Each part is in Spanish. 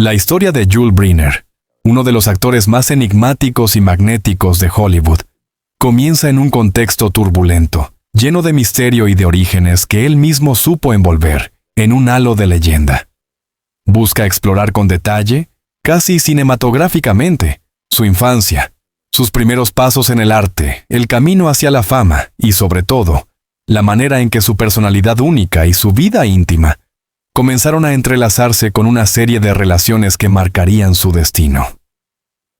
La historia de Yul Brynner, uno de los actores más enigmáticos y magnéticos de Hollywood, comienza en un contexto turbulento, lleno de misterio y de orígenes que él mismo supo envolver en un halo de leyenda. Busca explorar con detalle, casi cinematográficamente, su infancia, sus primeros pasos en el arte, el camino hacia la fama y, sobre todo, la manera en que su personalidad única y su vida íntima comenzaron a entrelazarse con una serie de relaciones que marcarían su destino.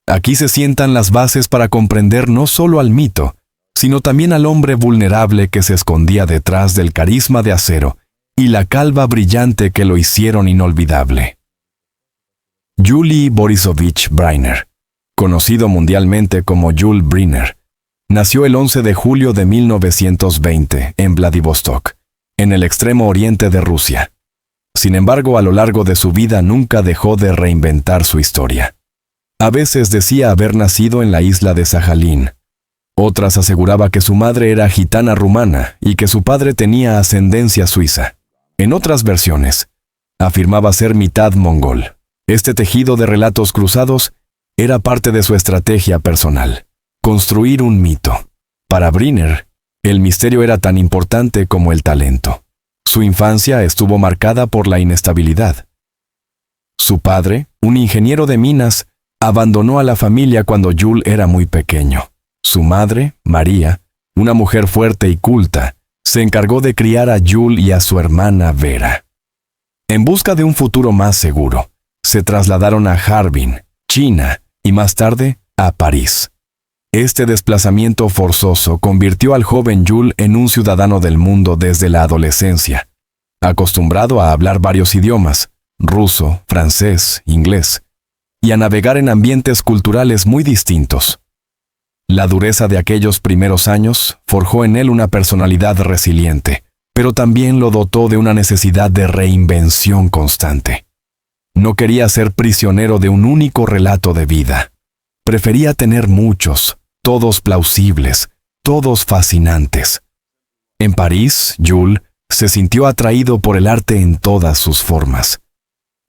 Aquí se sientan las bases para comprender no solo al mito, sino también al hombre vulnerable que se escondía detrás del carisma de acero y la calva brillante que lo hicieron inolvidable. Yuli Borisovich Brynner, conocido mundialmente como Yul Brynner, nació el 11 de julio de 1920 en Vladivostok, en el extremo oriente de Rusia. Sin embargo, a lo largo de su vida nunca dejó de reinventar su historia. A veces decía haber nacido en la isla de Sajalín. Otras aseguraba que su madre era gitana rumana y que su padre tenía ascendencia suiza. En otras versiones, afirmaba ser mitad mongol. Este tejido de relatos cruzados era parte de su estrategia personal: construir un mito. Para Brynner, el misterio era tan importante como el talento. Su infancia estuvo marcada por la inestabilidad. Su padre, un ingeniero de minas, abandonó a la familia cuando Yul era muy pequeño. Su madre, María, una mujer fuerte y culta, se encargó de criar a Yul y a su hermana Vera. En busca de un futuro más seguro, se trasladaron a Harbin, China, y más tarde a París. Este desplazamiento forzoso convirtió al joven Yul en un ciudadano del mundo desde la adolescencia, acostumbrado a hablar varios idiomas: ruso, francés, inglés, y a navegar en ambientes culturales muy distintos. La dureza de aquellos primeros años forjó en él una personalidad resiliente, pero también lo dotó de una necesidad de reinvención constante. No quería ser prisionero de un único relato de vida. Prefería tener muchos, todos plausibles, todos fascinantes. En París, Yul se sintió atraído por el arte en todas sus formas.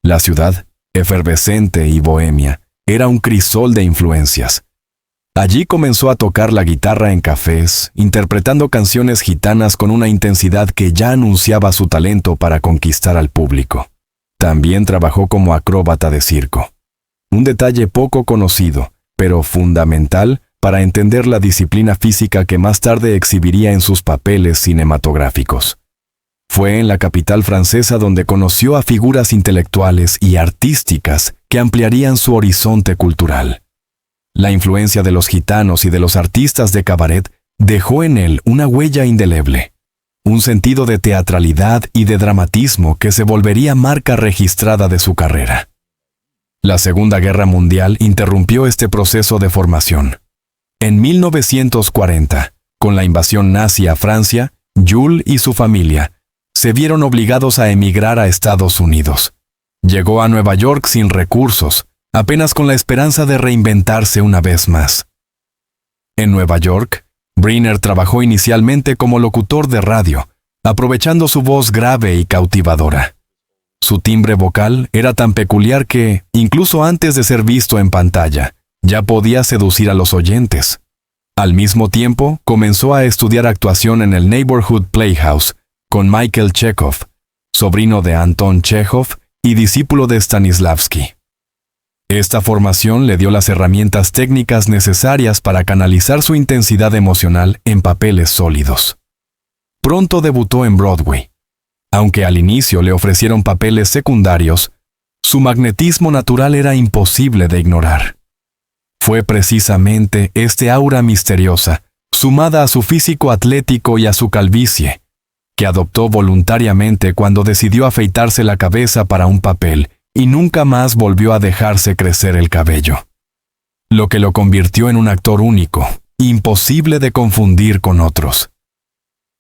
La ciudad, efervescente y bohemia, era un crisol de influencias. Allí comenzó a tocar la guitarra en cafés, interpretando canciones gitanas con una intensidad que ya anunciaba su talento para conquistar al público. También trabajó como acróbata de circo. Un detalle poco conocido, pero fundamental para entender la disciplina física que más tarde exhibiría en sus papeles cinematográficos. Fue en la capital francesa donde conoció a figuras intelectuales y artísticas que ampliarían su horizonte cultural. La influencia de los gitanos y de los artistas de cabaret dejó en él una huella indeleble, un sentido de teatralidad y de dramatismo que se volvería marca registrada de su carrera. La Segunda Guerra Mundial interrumpió este proceso de formación. En 1940, con la invasión nazi a Francia, Yul y su familia se vieron obligados a emigrar a Estados Unidos. Llegó a Nueva York sin recursos, apenas con la esperanza de reinventarse una vez más. En Nueva York, Brynner trabajó inicialmente como locutor de radio, aprovechando su voz grave y cautivadora. Su timbre vocal era tan peculiar que, incluso antes de ser visto en pantalla, ya podía seducir a los oyentes. Al mismo tiempo, comenzó a estudiar actuación en el Neighborhood Playhouse con Michael Chekhov, sobrino de Anton Chekhov y discípulo de Stanislavski. Esta formación le dio las herramientas técnicas necesarias para canalizar su intensidad emocional en papeles sólidos. Pronto debutó en Broadway. Aunque al inicio le ofrecieron papeles secundarios, su magnetismo natural era imposible de ignorar. Fue precisamente este aura misteriosa, sumada a su físico atlético y a su calvicie, que adoptó voluntariamente cuando decidió afeitarse la cabeza para un papel y nunca más volvió a dejarse crecer el cabello. Lo que lo convirtió en un actor único, imposible de confundir con otros.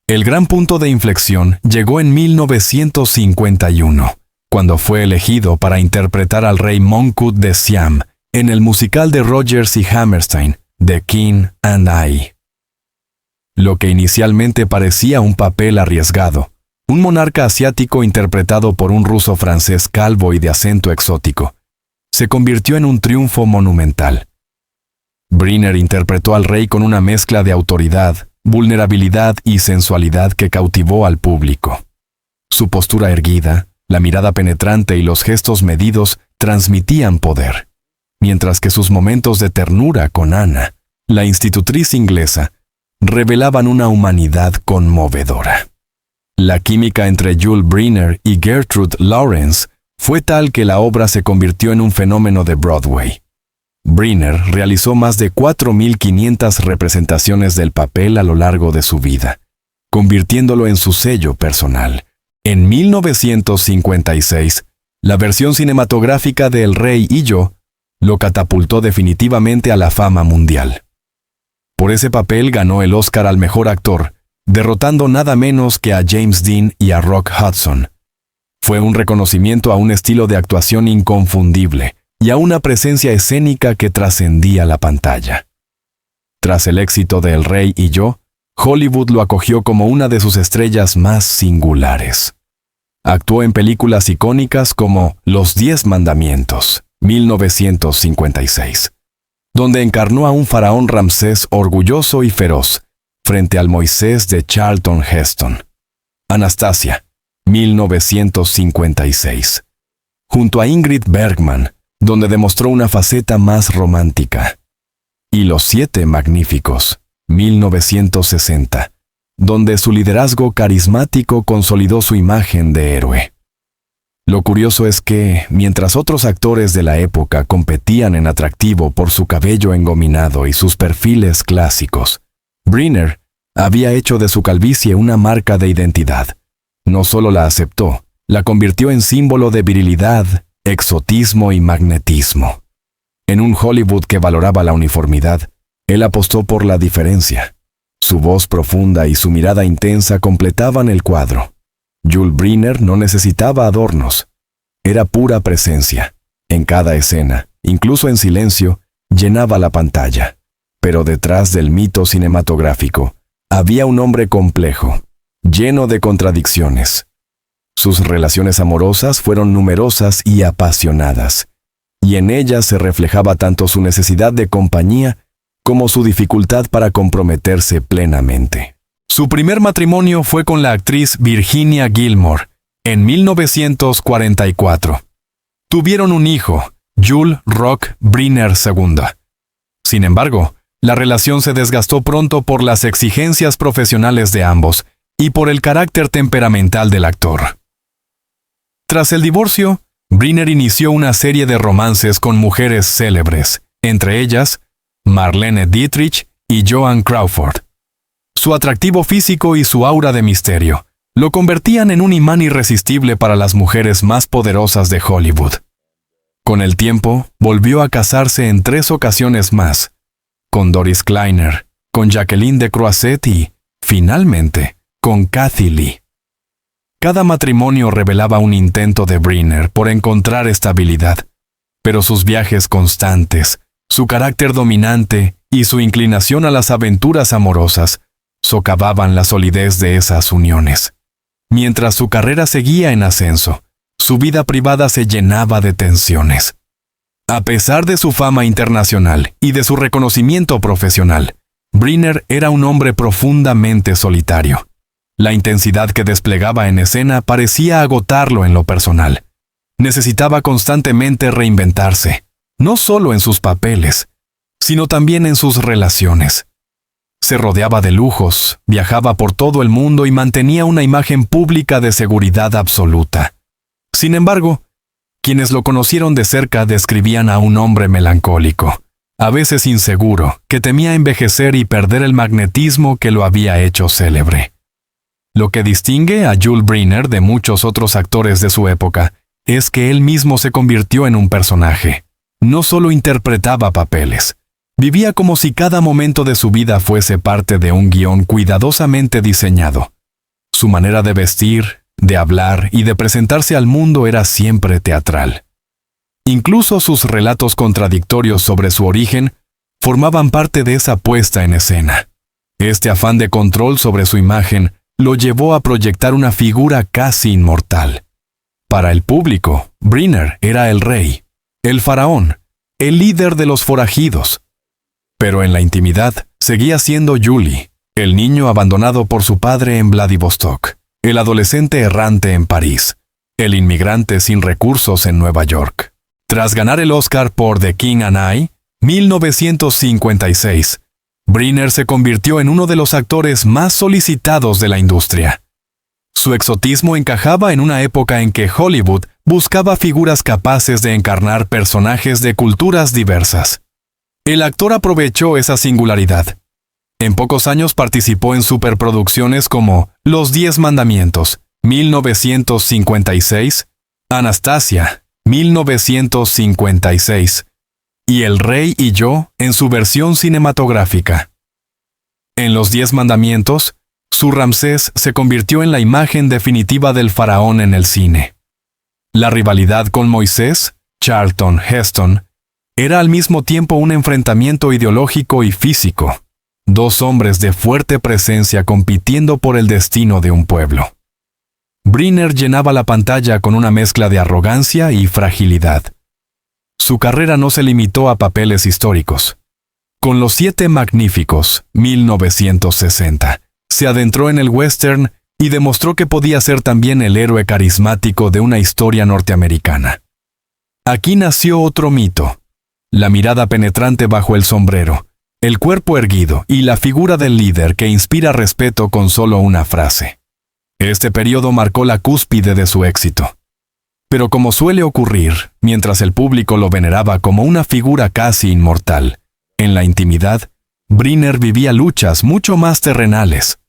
El gran punto de inflexión llegó en 1951, cuando fue elegido para interpretar al rey Mongkut de Siam en el musical de Rodgers y Hammerstein, The King and I. Lo que inicialmente parecía un papel arriesgado, un monarca asiático interpretado por un ruso francés calvo y de acento exótico, se convirtió en un triunfo monumental. Briner interpretó al rey con una mezcla de autoridad, vulnerabilidad y sensualidad que cautivó al público. Su postura erguida, la mirada penetrante y los gestos medidos transmitían poder, mientras que sus momentos de ternura con Anna, la institutriz inglesa, revelaban una humanidad conmovedora. La química entre Jules Briner y Gertrude Lawrence fue tal que la obra se convirtió en un fenómeno de Broadway. Briner realizó más de 4.500 representaciones del papel a lo largo de su vida, convirtiéndolo en su sello personal. En 1956, la versión cinematográfica de El Rey y Yo lo catapultó definitivamente a la fama mundial. Por ese papel ganó el Oscar al mejor actor, derrotando nada menos que a James Dean y a Rock Hudson. Fue un reconocimiento a un estilo de actuación inconfundible y a una presencia escénica que trascendía la pantalla. Tras el éxito de El Rey y Yo, Hollywood lo acogió como una de sus estrellas más singulares. Actuó en películas icónicas como Los 10 Mandamientos, 1956, donde encarnó a un faraón Ramsés orgulloso y feroz, frente al Moisés de Charlton Heston. Anastasia, 1956, junto a Ingrid Bergman, donde demostró una faceta más romántica. Y Los 7 Magníficos, 1960, donde su liderazgo carismático consolidó su imagen de héroe. Lo curioso es que, mientras otros actores de la época competían en atractivo por su cabello engominado y sus perfiles clásicos, Briner había hecho de su calvicie una marca de identidad. No solo la aceptó, la convirtió en símbolo de virilidad, exotismo y magnetismo. En un Hollywood que valoraba la uniformidad, él apostó por la diferencia. Su voz profunda y su mirada intensa completaban el cuadro. Jules Briner no necesitaba adornos. Era pura presencia. En cada escena, incluso en silencio, llenaba la pantalla. Pero detrás del mito cinematográfico, había un hombre complejo, lleno de contradicciones. Sus relaciones amorosas fueron numerosas y apasionadas, y en ellas se reflejaba tanto su necesidad de compañía como su dificultad para comprometerse plenamente. Su primer matrimonio fue con la actriz Virginia Gilmore, en 1944. Tuvieron un hijo, Jules Roch Briner II. Sin embargo, la relación se desgastó pronto por las exigencias profesionales de ambos y por el carácter temperamental del actor. Tras el divorcio, Briner inició una serie de romances con mujeres célebres, entre ellas Marlene Dietrich y Joan Crawford. Su atractivo físico y su aura de misterio lo convertían en un imán irresistible para las mujeres más poderosas de Hollywood. Con el tiempo, volvió a casarse en 3 ocasiones más, con Doris Kleiner, con Jacqueline de Croisset y, finalmente, con Kathy Lee. Cada matrimonio revelaba un intento de Briner por encontrar estabilidad, pero sus viajes constantes, su carácter dominante y su inclinación a las aventuras amorosas socavaban la solidez de esas uniones. Mientras su carrera seguía en ascenso, su vida privada se llenaba de tensiones. A pesar de su fama internacional y de su reconocimiento profesional, Briner era un hombre profundamente solitario. La intensidad que desplegaba en escena parecía agotarlo en lo personal. Necesitaba constantemente reinventarse, no solo en sus papeles, sino también en sus relaciones. Se rodeaba de lujos, viajaba por todo el mundo y mantenía una imagen pública de seguridad absoluta. Sin embargo, quienes lo conocieron de cerca describían a un hombre melancólico, a veces inseguro, que temía envejecer y perder el magnetismo que lo había hecho célebre. Lo que distingue a Jules Briner de muchos otros actores de su época es que él mismo se convirtió en un personaje. No solo interpretaba papeles, vivía como si cada momento de su vida fuese parte de un guión cuidadosamente diseñado. Su manera de vestir, de hablar y de presentarse al mundo era siempre teatral. Incluso sus relatos contradictorios sobre su origen formaban parte de esa puesta en escena. Este afán de control sobre su imagen lo llevó a proyectar una figura casi inmortal. Para el público, Briner era el rey. el faraón, el líder de los forajidos. Pero en la intimidad seguía siendo Julie, el niño abandonado por su padre en Vladivostok, el adolescente errante en París, el inmigrante sin recursos en Nueva York. Tras ganar el Oscar por The King and I, 1956, Briner se convirtió en uno de los actores más solicitados de la industria. Su exotismo encajaba en una época en que Hollywood buscaba figuras capaces de encarnar personajes de culturas diversas. El actor aprovechó esa singularidad. En pocos años participó en superproducciones como Los 10 Mandamientos, 1956, Anastasia, 1956, y El Rey y yo en su versión cinematográfica. En Los 10 Mandamientos, su Ramsés se convirtió en la imagen definitiva del faraón en el cine. La rivalidad con Moisés, Charlton Heston, era al mismo tiempo un enfrentamiento ideológico y físico. Dos hombres de fuerte presencia compitiendo por el destino de un pueblo. Briner llenaba la pantalla con una mezcla de arrogancia y fragilidad. Su carrera no se limitó a papeles históricos. Con Los 7 Magníficos, 1960, se adentró en el western y demostró que podía ser también el héroe carismático de una historia norteamericana. Aquí nació otro mito: la mirada penetrante bajo el sombrero, el cuerpo erguido y la figura del líder que inspira respeto con solo una frase. Este periodo marcó la cúspide de su éxito. Pero como suele ocurrir, mientras el público lo veneraba como una figura casi inmortal, en la intimidad, Briner vivía luchas mucho más terrenales.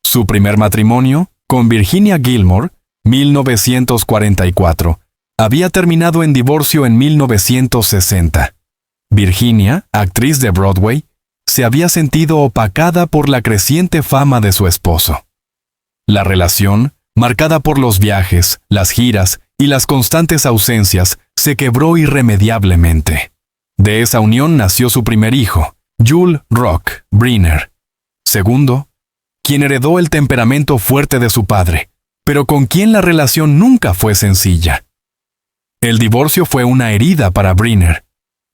Su primer matrimonio, con Virginia Gilmore, 1944, había terminado en divorcio en 1960. Virginia, actriz de Broadway, se había sentido opacada por la creciente fama de su esposo. La relación, marcada por los viajes, las giras y las constantes ausencias, se quebró irremediablemente. De esa unión nació su primer hijo, Jules Roch Briner. Segundo, quien heredó el temperamento fuerte de su padre, pero con quien la relación nunca fue sencilla. El divorcio fue una herida para Briner.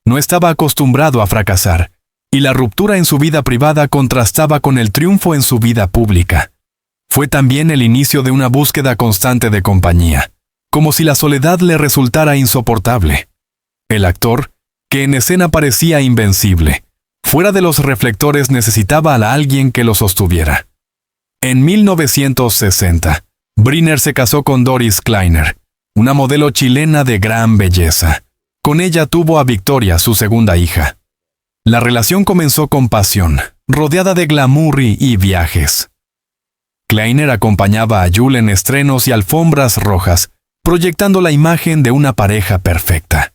No estaba acostumbrado a fracasar, y la ruptura en su vida privada contrastaba con el triunfo en su vida pública. Fue también el inicio de una búsqueda constante de compañía, como si la soledad le resultara insoportable. El actor, que en escena parecía invencible, fuera de los reflectores necesitaba a alguien que lo sostuviera. En 1960, Briner se casó con Doris Kleiner, una modelo chilena de gran belleza. Con ella tuvo a Victoria, su segunda hija. La relación comenzó con pasión, rodeada de glamour y viajes. Kleiner acompañaba a Jules en estrenos y alfombras rojas, proyectando la imagen de una pareja perfecta.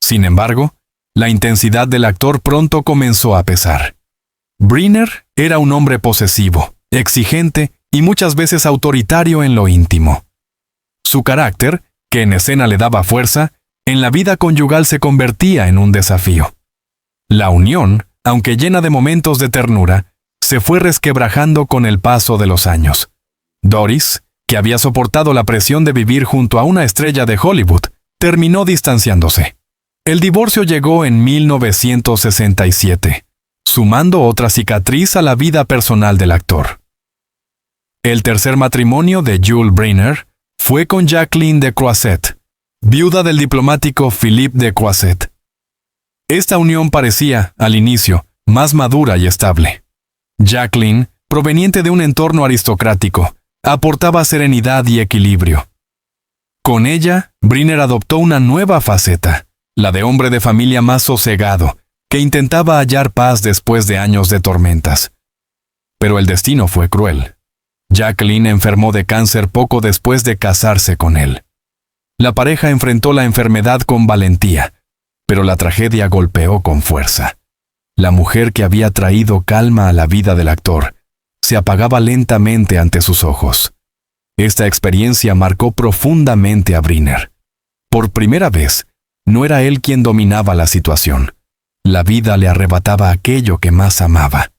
Sin embargo, la intensidad del actor pronto comenzó a pesar. Briner era un hombre posesivo, exigente y muchas veces autoritario en lo íntimo. Su carácter, que en escena le daba fuerza, en la vida conyugal se convertía en un desafío. La unión, aunque llena de momentos de ternura, se fue resquebrajando con el paso de los años. Doris, que había soportado la presión de vivir junto a una estrella de Hollywood, terminó distanciándose. El divorcio llegó en 1967, sumando otra cicatriz a la vida personal del actor. El tercer matrimonio de Jules Briner fue con Jacqueline de Croisset, viuda del diplomático Philippe de Croisset. Esta unión parecía, al inicio, más madura y estable. Jacqueline, proveniente de un entorno aristocrático, aportaba serenidad y equilibrio. Con ella, Briner adoptó una nueva faceta, la de hombre de familia más sosegado, que intentaba hallar paz después de años de tormentas. Pero el destino fue cruel. Jacqueline enfermó de cáncer poco después de casarse con él. La pareja enfrentó la enfermedad con valentía, pero la tragedia golpeó con fuerza. La mujer que había traído calma a la vida del actor se apagaba lentamente ante sus ojos. Esta experiencia marcó profundamente a Briner. Por primera vez, no era él quien dominaba la situación. La vida le arrebataba aquello que más amaba.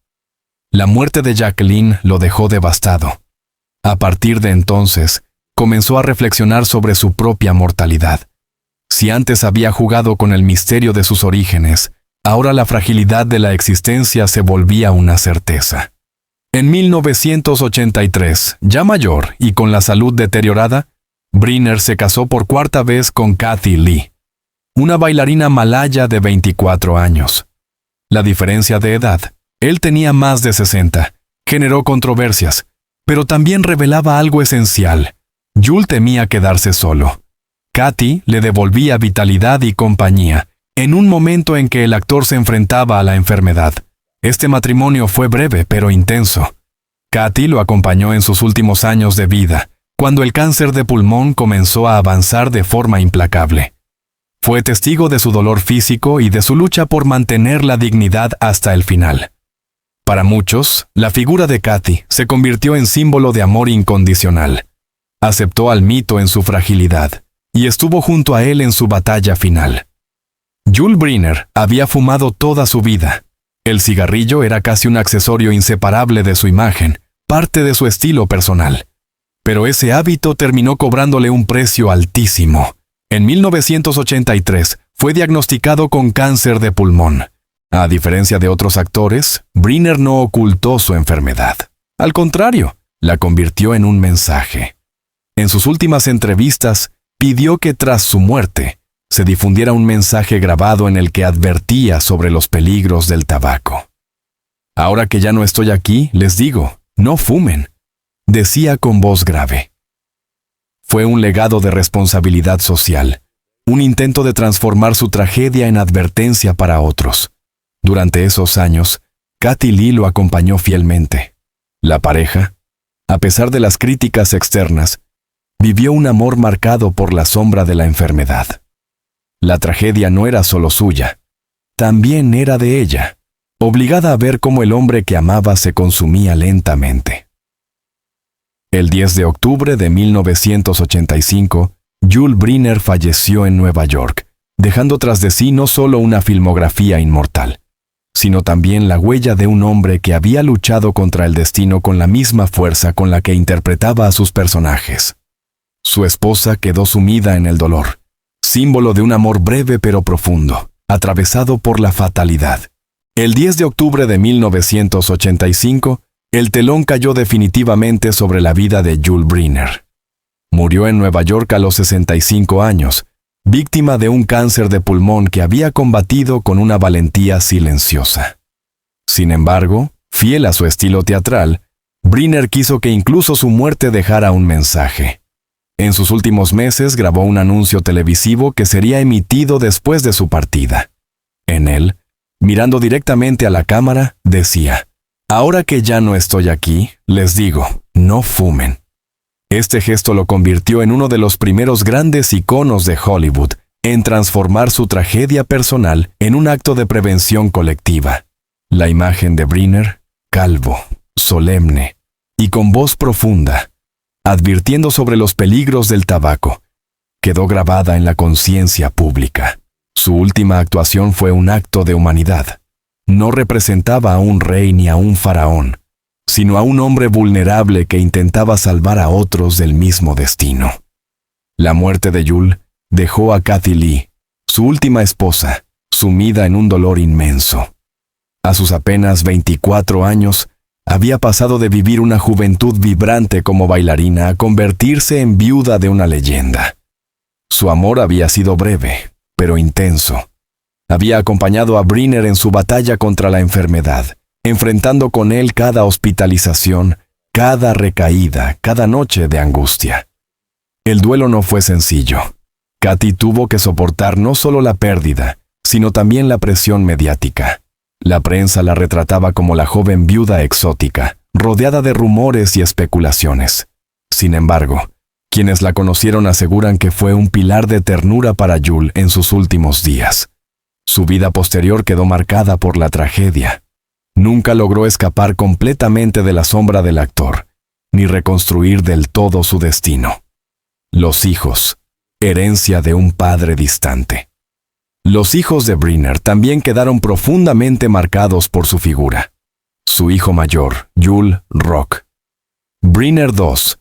La muerte de Jacqueline lo dejó devastado. A partir de entonces, comenzó a reflexionar sobre su propia mortalidad. Si antes había jugado con el misterio de sus orígenes, ahora la fragilidad de la existencia se volvía una certeza. En 1983, ya mayor y con la salud deteriorada, Briner se casó por cuarta vez con Kathy Lee, una bailarina malaya de 24 años. La diferencia de edad, él tenía más de 60, generó controversias, pero también revelaba algo esencial. Jules temía quedarse solo. Kathy le devolvía vitalidad y compañía, en un momento en que el actor se enfrentaba a la enfermedad. Este matrimonio fue breve pero intenso. Kathy lo acompañó en sus últimos años de vida, cuando el cáncer de pulmón comenzó a avanzar de forma implacable. Fue testigo de su dolor físico y de su lucha por mantener la dignidad hasta el final. Para muchos, la figura de Kathy se convirtió en símbolo de amor incondicional. Aceptó al mito en su fragilidad y estuvo junto a él en su batalla final. Jules Briner había fumado toda su vida. El cigarrillo era casi un accesorio inseparable de su imagen, parte de su estilo personal. Pero ese hábito terminó cobrándole un precio altísimo. En 1983 fue diagnosticado con cáncer de pulmón. A diferencia de otros actores, Briner no ocultó su enfermedad. Al contrario, la convirtió en un mensaje. En sus últimas entrevistas, pidió que tras su muerte, se difundiera un mensaje grabado en el que advertía sobre los peligros del tabaco. Ahora que ya no estoy aquí, les digo, no fumen, decía con voz grave. Fue un legado de responsabilidad social, un intento de transformar su tragedia en advertencia para otros. Durante esos años, Kathy Lee lo acompañó fielmente. La pareja, a pesar de las críticas externas, vivió un amor marcado por la sombra de la enfermedad. La tragedia no era solo suya, también era de ella, obligada a ver cómo el hombre que amaba se consumía lentamente. El 10 de octubre de 1985, Jules Briner falleció en Nueva York, dejando tras de sí no solo una filmografía inmortal, sino también la huella de un hombre que había luchado contra el destino con la misma fuerza con la que interpretaba a sus personajes. Su esposa quedó sumida en el dolor, símbolo de un amor breve pero profundo, atravesado por la fatalidad. El 10 de octubre de 1985, el telón cayó definitivamente sobre la vida de Jules Briner. Murió en Nueva York a los 65 años, víctima de un cáncer de pulmón que había combatido con una valentía silenciosa. Sin embargo, fiel a su estilo teatral, Briner quiso que incluso su muerte dejara un mensaje. En sus últimos meses grabó un anuncio televisivo que sería emitido después de su partida. En él, mirando directamente a la cámara, decía: «Ahora que ya no estoy aquí, les digo, no fumen». Este gesto lo convirtió en uno de los primeros grandes iconos de Hollywood en transformar su tragedia personal en un acto de prevención colectiva. La imagen de Briner, calvo, solemne y con voz profunda, advirtiendo sobre los peligros del tabaco, quedó grabada en la conciencia pública. Su última actuación fue un acto de humanidad. No representaba a un rey ni a un faraón, sino a un hombre vulnerable que intentaba salvar a otros del mismo destino. La muerte de Jules dejó a Kathy Lee, su última esposa, sumida en un dolor inmenso. A sus apenas 24 años, había pasado de vivir una juventud vibrante como bailarina a convertirse en viuda de una leyenda. Su amor había sido breve, pero intenso. Había acompañado a Briner en su batalla contra la enfermedad, enfrentando con él cada hospitalización, cada recaída, cada noche de angustia. El duelo no fue sencillo. Kathy tuvo que soportar no solo la pérdida, sino también la presión mediática. La prensa la retrataba como la joven viuda exótica, rodeada de rumores y especulaciones. Sin embargo, quienes la conocieron aseguran que fue un pilar de ternura para Jules en sus últimos días. Su vida posterior quedó marcada por la tragedia. Nunca logró escapar completamente de la sombra del actor, ni reconstruir del todo su destino. Los hijos, herencia de un padre distante. Los hijos de Briner también quedaron profundamente marcados por su figura. Su hijo mayor, Jules Roch. Briner II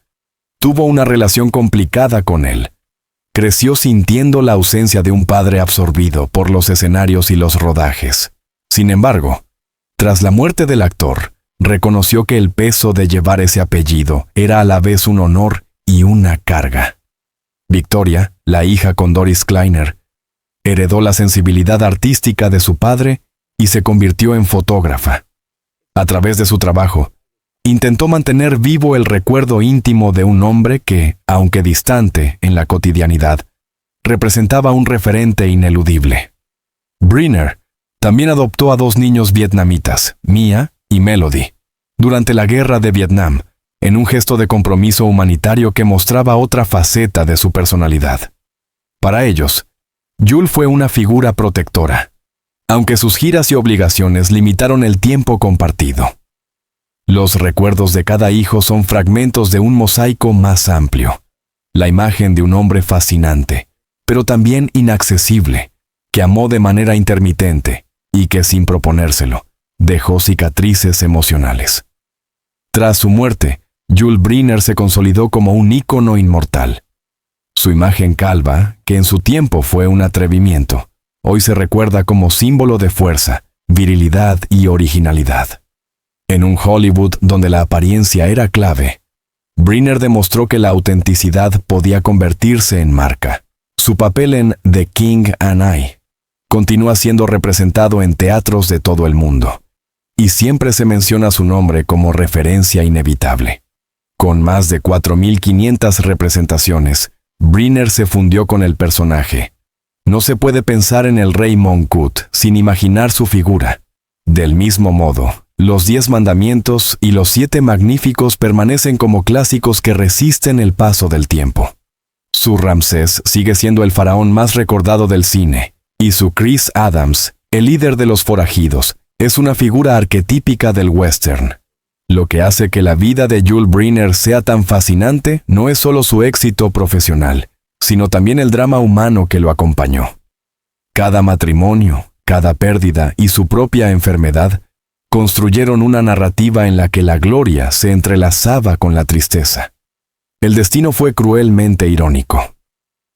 tuvo una relación complicada con él. creció sintiendo la ausencia de un padre absorbido por los escenarios y los rodajes. Sin embargo, tras la muerte del actor, reconoció que el peso de llevar ese apellido era a la vez un honor y una carga. Victoria, la hija con Doris Kleiner, heredó la sensibilidad artística de su padre y se convirtió en fotógrafa. A través de su trabajo, intentó mantener vivo el recuerdo íntimo de un hombre que, aunque distante en la cotidianidad, representaba un referente ineludible. Briner también adoptó a 2 niños vietnamitas, Mia y Melody, durante la Guerra de Vietnam, en un gesto de compromiso humanitario que mostraba otra faceta de su personalidad. Para ellos, Jules fue una figura protectora, aunque sus giras y obligaciones limitaron el tiempo compartido. Los recuerdos de cada hijo son fragmentos de un mosaico más amplio, la imagen de un hombre fascinante, pero también inaccesible, que amó de manera intermitente y que, sin proponérselo, dejó cicatrices emocionales. Tras su muerte, Jules Briner se consolidó como un ícono inmortal. Su imagen calva, que en su tiempo fue un atrevimiento, hoy se recuerda como símbolo de fuerza, virilidad y originalidad. En un Hollywood donde la apariencia era clave, Briner demostró que la autenticidad podía convertirse en marca. Su papel en The King and I continúa siendo representado en teatros de todo el mundo, y siempre se menciona su nombre como referencia inevitable. Con más de 4.500 representaciones, Briner se fundió con el personaje. No se puede pensar en el rey Mongkut sin imaginar su figura. Del mismo modo, los 10 mandamientos y los 7 magníficos permanecen como clásicos que resisten el paso del tiempo. Su Ramsés sigue siendo el faraón más recordado del cine, y su Chris Adams, el líder de los forajidos, es una figura arquetípica del western. Lo que hace que la vida de Jules Briner sea tan fascinante no es solo su éxito profesional, sino también el drama humano que lo acompañó. Cada matrimonio, cada pérdida y su propia enfermedad construyeron una narrativa en la que la gloria se entrelazaba con la tristeza. El destino fue cruelmente irónico.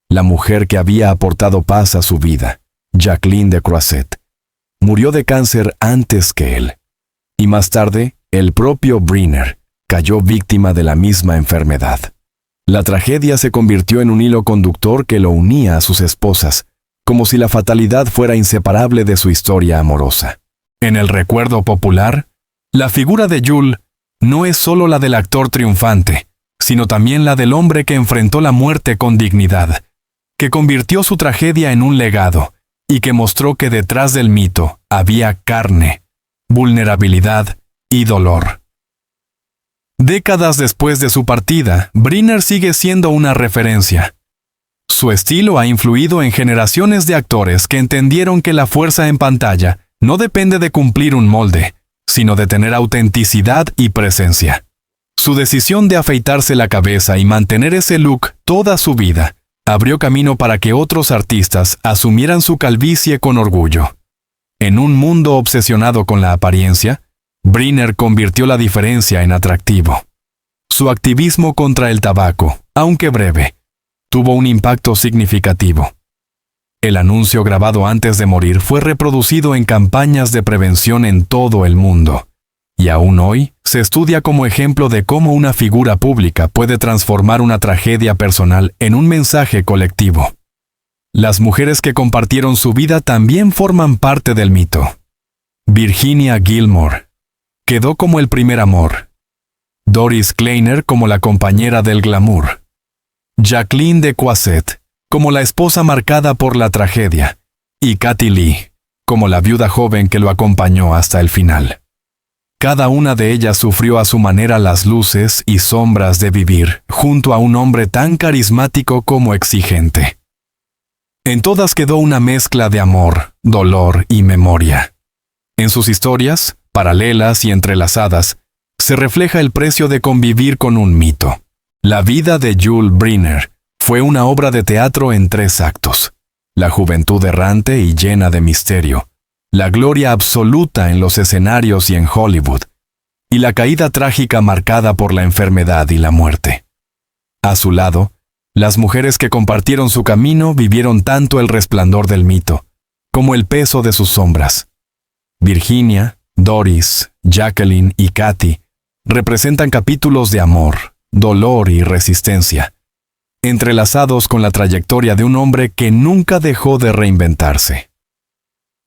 La mujer que había aportado paz a su vida, Jacqueline de Croisset, murió de cáncer antes que él, y más tarde, el propio Briner cayó víctima de la misma enfermedad. La tragedia se convirtió en un hilo conductor que lo unía a sus esposas, como si la fatalidad fuera inseparable de su historia amorosa. En el recuerdo popular, la figura de Jules no es solo la del actor triunfante, sino también la del hombre que enfrentó la muerte con dignidad, que convirtió su tragedia en un legado y que mostró que detrás del mito había carne, vulnerabilidad y dolor. Décadas después de su partida, Briner sigue siendo una referencia. Su estilo ha influido en generaciones de actores que entendieron que la fuerza en pantalla no depende de cumplir un molde, sino de tener autenticidad y presencia. Su decisión de afeitarse la cabeza y mantener ese look toda su vida abrió camino para que otros artistas asumieran su calvicie con orgullo. En un mundo obsesionado con la apariencia, Briner convirtió la diferencia en atractivo. Su activismo contra el tabaco, aunque breve, tuvo un impacto significativo. El anuncio grabado antes de morir fue reproducido en campañas de prevención en todo el mundo, y aún hoy se estudia como ejemplo de cómo una figura pública puede transformar una tragedia personal en un mensaje colectivo. Las mujeres que compartieron su vida también forman parte del mito. Virginia Gilmore quedó como el primer amor. Doris Kleiner como la compañera del glamour. Jacqueline de Croisset como la esposa marcada por la tragedia. Y Katy Lee como la viuda joven que lo acompañó hasta el final. Cada una de ellas sufrió a su manera las luces y sombras de vivir junto a un hombre tan carismático como exigente. En todas quedó una mezcla de amor, dolor y memoria. En sus historias, paralelas y entrelazadas, se refleja el precio de convivir con un mito. La vida de Jules Briner fue una obra de teatro en 3 actos. La juventud errante y llena de misterio, la gloria absoluta en los escenarios y en Hollywood, y la caída trágica marcada por la enfermedad y la muerte. A su lado, Las mujeres que compartieron su camino vivieron tanto el resplandor del mito, como el peso de sus sombras. Virginia, Doris, Jacqueline y Katy representan capítulos de amor, dolor y resistencia, entrelazados con la trayectoria de un hombre que nunca dejó de reinventarse.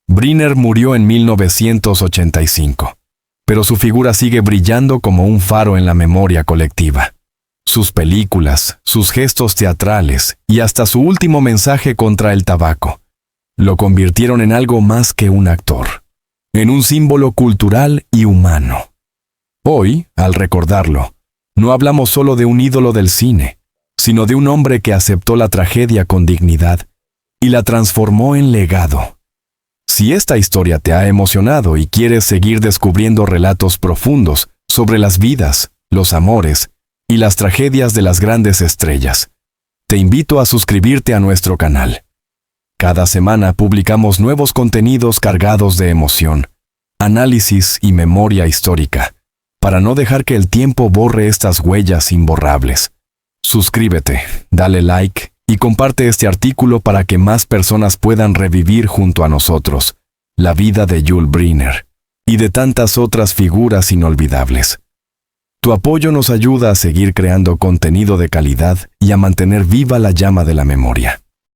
Brynner murió en 1985, pero su figura sigue brillando como un faro en la memoria colectiva. Sus películas, sus gestos teatrales y hasta su último mensaje contra el tabaco lo convirtieron en algo más que un actor, en un símbolo cultural y humano. Hoy, al recordarlo, no hablamos solo de un ídolo del cine, sino de un hombre que aceptó la tragedia con dignidad y la transformó en legado. Si esta historia te ha emocionado y quieres seguir descubriendo relatos profundos sobre las vidas, los amores y las tragedias de las grandes estrellas, te invito a suscribirte a nuestro canal. Cada semana publicamos nuevos contenidos cargados de emoción, análisis y memoria histórica, para no dejar que el tiempo borre estas huellas imborrables. Suscríbete, dale like y comparte este artículo para que más personas puedan revivir junto a nosotros la vida de Yul Brynner y de tantas otras figuras inolvidables. Tu apoyo nos ayuda a seguir creando contenido de calidad y a mantener viva la llama de la memoria.